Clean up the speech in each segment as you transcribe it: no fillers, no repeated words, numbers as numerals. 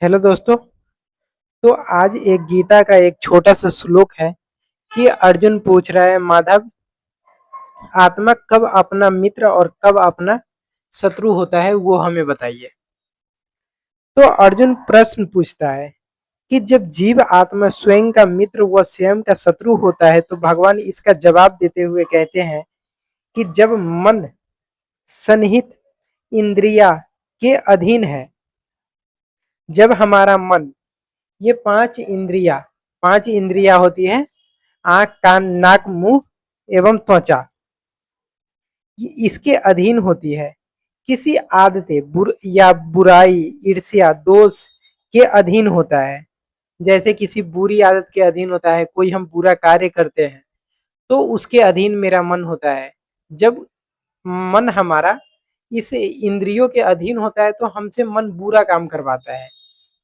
Hello दोस्तों। तो आज एक गीता का एक छोटा सा श्लोक है कि अर्जुन पूछ रहा है, माधव, आत्मा कब अपना मित्र और कब अपना शत्रु होता है, वो हमें बताइए। तो अर्जुन प्रश्न पूछता है कि जब जीव आत्मा स्वयं का मित्र व स्वयं का शत्रु होता है तो भगवान इसका जवाब देते हुए कहते हैं कि जब मन सन्निहित इंद्रिया के अधीन है, जब हमारा मन, ये पांच इंद्रिया होती है, आंख, कान, नाक, मुंह एवं त्वचा, इसके अधीन होती है, किसी आदतें या बुराई, ईर्ष्या, दोष के अधीन होता है। जैसे किसी बुरी आदत के अधीन होता है, कोई हम बुरा कार्य करते हैं तो उसके अधीन मेरा मन होता है। जब मन हमारा इस इंद्रियों के अधीन होता है तो हमसे मन बुरा काम करवाता है।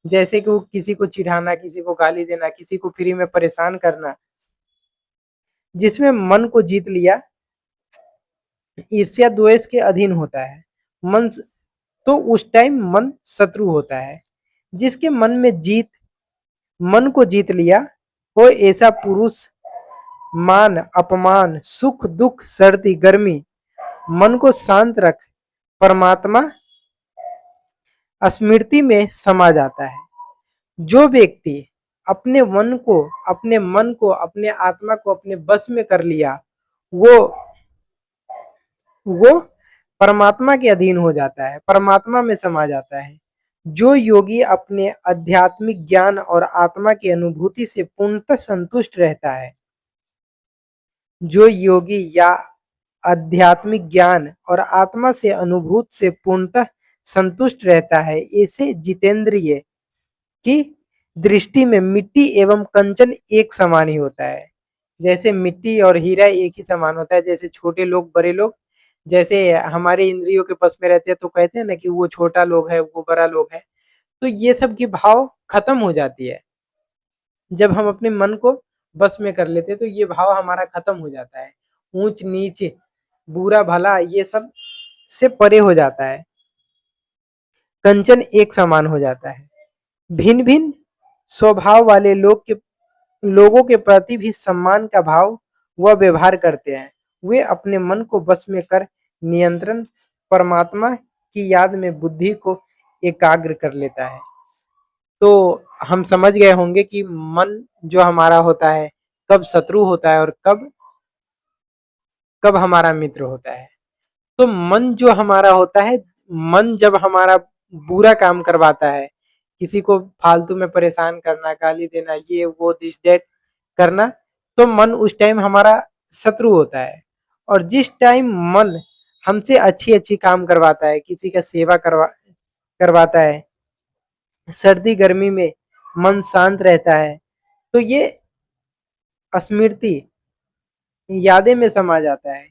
जैसे कि वो किसी को चिढ़ाना, किसी को गाली देना, किसी को फ्री में परेशान करना। जिसमें मन को जीत लिया, ईर्ष्या द्वेष के अधीन होता है मन, तो उस टाइम मन शत्रु होता है। जिसके मन को जीत लिया, वो ऐसा पुरुष मान अपमान, सुख दुख, सर्दी गर्मी, मन को शांत रख परमात्मा स्मृति में समा जाता है। जो व्यक्ति अपने आत्मा को अपने बस में कर लिया, वो परमात्मा के अधीन हो जाता है, परमात्मा में समा जाता है। जो योगी अपने आध्यात्मिक ज्ञान और आत्मा की अनुभूति से पूर्णतः संतुष्ट रहता है, जो योगी या आध्यात्मिक ज्ञान और आत्मा से अनुभूत से पूर्णतः संतुष्ट रहता है, ऐसे जितेंद्रिय की दृष्टि में मिट्टी एवं कंचन एक समान ही होता है। जैसे मिट्टी और हीरा एक ही समान होता है। जैसे छोटे लोग, बड़े लोग, जैसे हमारे इंद्रियों के बस में रहते हैं तो कहते हैं ना कि वो छोटा लोग है, वो बड़ा लोग है। तो ये सब की भाव खत्म हो जाती है जब हम अपने मन को बस में कर लेते हैं, तो ये भाव हमारा खत्म हो जाता है। ऊंच नीच, बुरा भला, ये सब से परे हो जाता है। कंचन एक समान हो जाता है। भिन्न भिन्न स्वभाव वाले लोगों के प्रति भी सम्मान का भाव व व्यवहार करते हैं। वे अपने मन को बस में कर नियंत्रण परमात्मा की याद में बुद्धि को एकाग्र कर लेता है। तो हम समझ गए होंगे कि मन जो हमारा होता है कब शत्रु होता है और कब कब हमारा मित्र होता है। तो मन जो हमारा होता है, मन जब हमारा बुरा काम करवाता है, किसी को फालतू में परेशान करना, गाली देना, ये वो दिस डेट करना, तो मन उस टाइम हमारा शत्रु होता है। और जिस टाइम मन हमसे अच्छी अच्छी काम करवाता है, किसी का सेवा करवाता है, सर्दी गर्मी में मन शांत रहता है, तो ये स्मृति यादें में समा जाता है।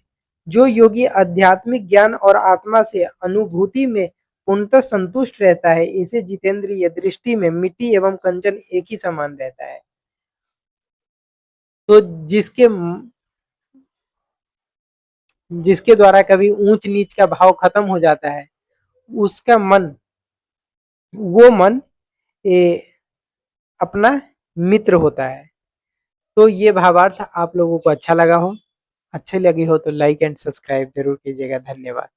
जो योगी आध्यात्मिक ज्ञान और आत्मा से अनुभूति में पूर्णतः संतुष्ट रहता है, इसे जितेंद्रिय दृष्टि में मिट्टी एवं कंचन एक ही समान रहता है। तो जिसके द्वारा कभी ऊंच नीच का भाव खत्म हो जाता है, उसका मन, वो मन अपना मित्र होता है। तो ये भावार्थ आप लोगों को अच्छा लगा हो, अच्छी लगी हो तो लाइक एंड सब्सक्राइब जरूर कीजिएगा। धन्यवाद।